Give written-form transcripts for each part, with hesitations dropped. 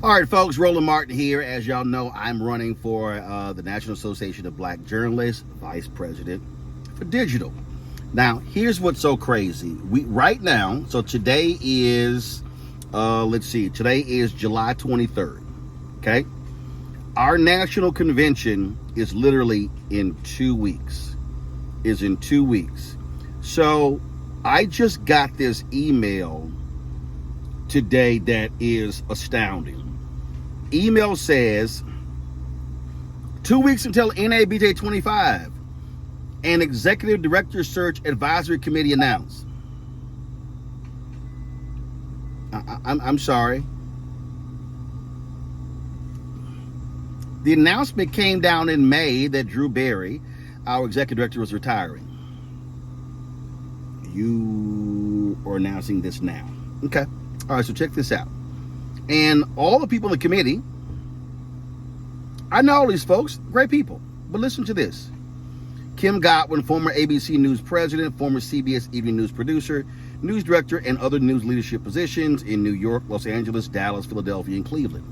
All right, folks, Roland Martin here. As y'all know, I'm running for the National Association of Black Journalists, Vice President for Digital. Now, here's what's so crazy. Right now, so today is, today is July 23rd, okay? Our national convention is literally in 2 weeks, So I just got this email today that is astounding. Email says, 2 weeks until NABJ 25, an Executive Director Search Advisory Committee announced. I'm sorry. The announcement came down in May that Drew Berry, our Executive Director, was retiring. You are announcing this now. Okay. All right, so check this out. And all the people in the committee, I know all these folks, great people, but listen to this. Kim Godwin, former ABC News president, former CBS Evening News producer, news director, and other news leadership positions in New York, Los Angeles, Dallas, Philadelphia, and Cleveland.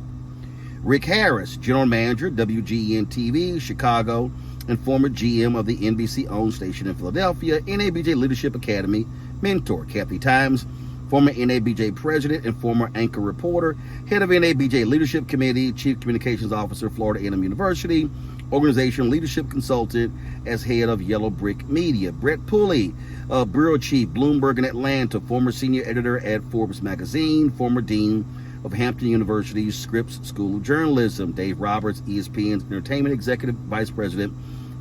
Rick Harris, general manager, WGN-TV, Chicago, and former GM of the NBC-owned station in Philadelphia, NABJ Leadership Academy mentor. Kathy Times, former NABJ president and former anchor reporter, head of NABJ Leadership Committee, chief communications officer, Florida A&M University, organization leadership consultant as head of Yellow Brick Media. Brett Pulley, bureau chief, Bloomberg in Atlanta, former senior editor at Forbes magazine, former dean of Hampton University's Scripps School of Journalism. Dave Roberts, ESPN's entertainment executive vice president,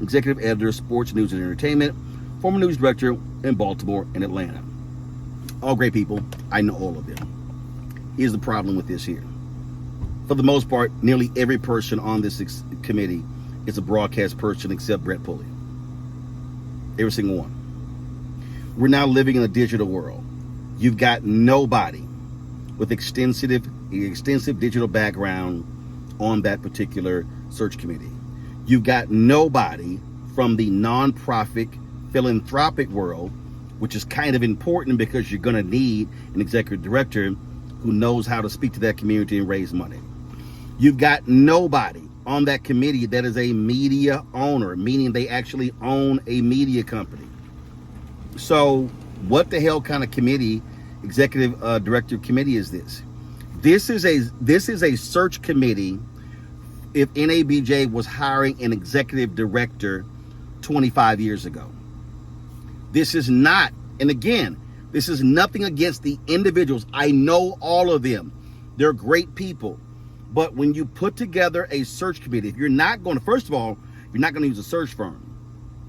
executive editor, sports news and entertainment, former news director in Baltimore and Atlanta. All great people. I know all of them. Here's the problem with this here. For the most part, nearly every person on this committee is a broadcast person except Brett Pulley. Every single one. We're now living in a digital world. You've got nobody with extensive digital background on that particular search committee. You've got nobody from the nonprofit philanthropic world, which is kind of important because you're going to need an executive director who knows how to speak to that community and raise money. You've got nobody on that committee that is a media owner, meaning they actually own a media company. So what the hell kind of committee, executive director committee is this? This is a search committee if NABJ was hiring an executive director 25 years ago. This is not, and again, this is nothing against the individuals. I know all of them. They're great people. But when you put together a search committee, if you're not going to, first of all, you're not going to use a search firm.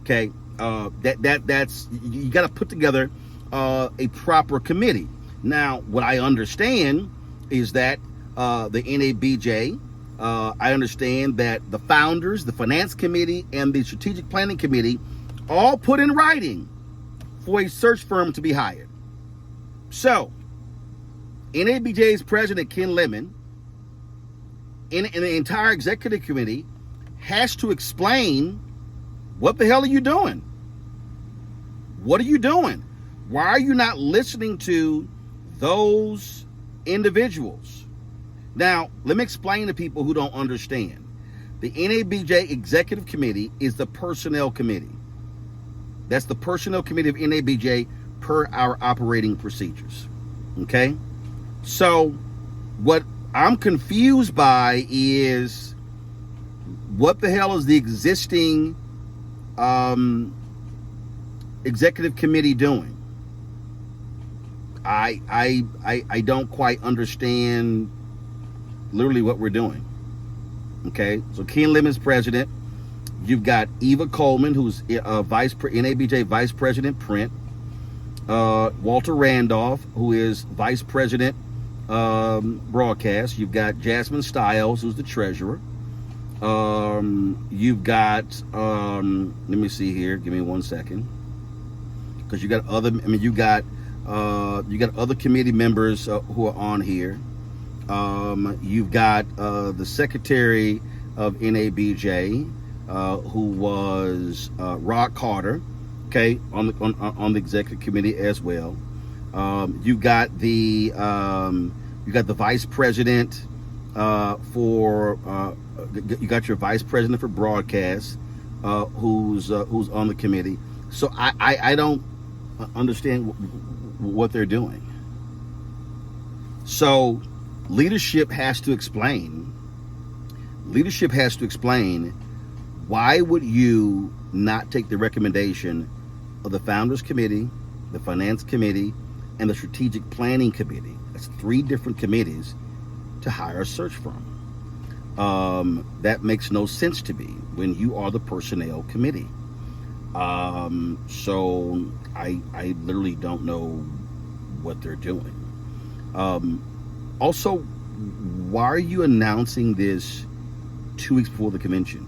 Okay, that's you got to put together a proper committee. Now, what I understand is that the NABJ, I understand that the founders, the finance committee, and the strategic planning committee all put in writing for a search firm to be hired. So, NABJ's president, Ken Lemon, and the entire executive committee has to explain, what the hell are you doing? What are you doing? Why are you not listening to those individuals? Now, let me explain to people who don't understand. The NABJ executive committee is the personnel committee. That's the personnel committee of NABJ per our operating procedures. Okay? So what I'm confused by is, what the hell is the existing executive committee doing? I don't quite understand literally what we're doing. Okay? So Ken Lemon's president. You've got Eva Coleman, who's NABJ Vice President Print. Walter Randolph, who is Vice President Broadcast. You've got Jasmine Stiles, who's the Treasurer. You've got, let me see here. Give me 1 second. Because you got other, you got other committee members who are on here. You've got the Secretary of NABJ, who was Rod Carter, okay, on the executive committee as well. You got the vice president You got your vice president for broadcast, who's on the committee. So I don't understand what they're doing. So leadership has to explain. Leadership has to explain, why would you not take the recommendation of the Founders Committee, the Finance Committee, and the Strategic Planning Committee? That's 3 different committees to hire a search firm. That makes no sense to me when you are the Personnel Committee. So I literally don't know what they're doing. Also, why are you announcing this 2 weeks before the convention?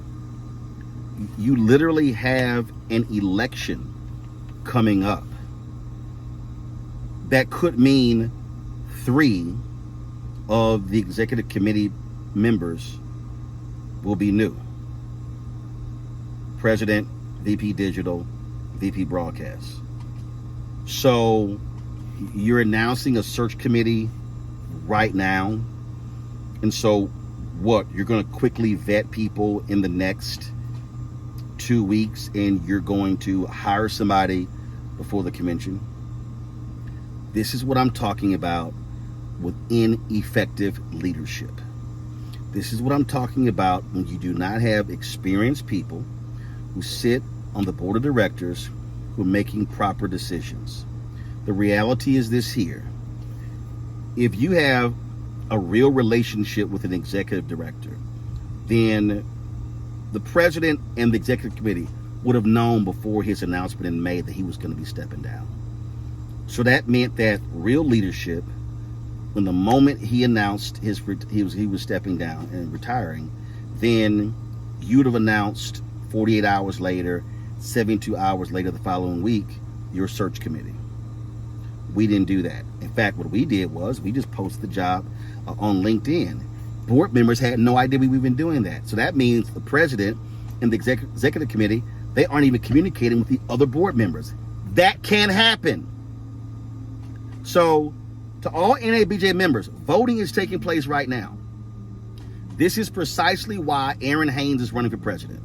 You literally have an election coming up that could mean 3 of the executive committee members will be new. President, VP Digital, VP Broadcast. So you're announcing a search committee right now. And so what? You're going to quickly vet people in the next 2 weeks, and you're going to hire somebody before the convention? This is what I'm talking about with ineffective leadership. This is what I'm talking about when you do not have experienced people who sit on the board of directors who are making proper decisions. The reality is this here. If you have a real relationship with an executive director, then the president and the executive committee would have known before his announcement in May that he was going to be stepping down. So that meant that real leadership, when the moment he announced he was stepping down and retiring, then you would have announced 48 hours later, 72 hours later the following week, your search committee. We didn't do that. In fact, what we did was we just posted the job on LinkedIn. Board members had no idea we've been doing that. So that means the president and the executive committee, they aren't even communicating with the other board members. That can happen. So to all NABJ members, voting is taking place right now. This is precisely why Aaron Haynes is running for president.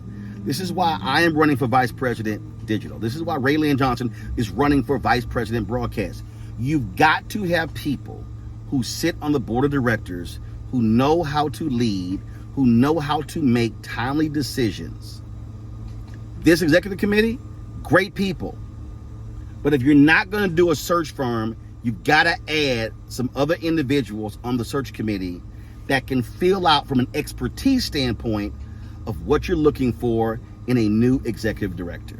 This is why I am running for vice president digital. This is why Raylan Johnson is running for vice president broadcast. You've got to have people who sit on the board of directors, who know how to lead, who know how to make timely decisions. This executive committee, great people. But if you're not going to do a search firm, you've got to add some other individuals on the search committee that can fill out from an expertise standpoint of what you're looking for in a new executive director.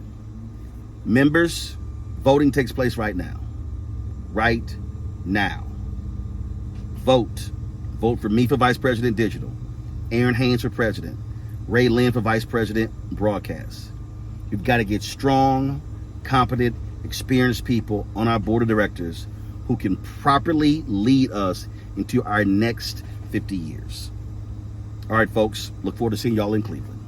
Members, voting takes place right now. Right now. Vote. Vote for me for Vice President Digital, Aaron Haynes for President, Ray Lynn for Vice President Broadcast. You've got to get strong, competent, experienced people on our board of directors who can properly lead us into our next 50 years. All right, folks, look forward to seeing y'all in Cleveland.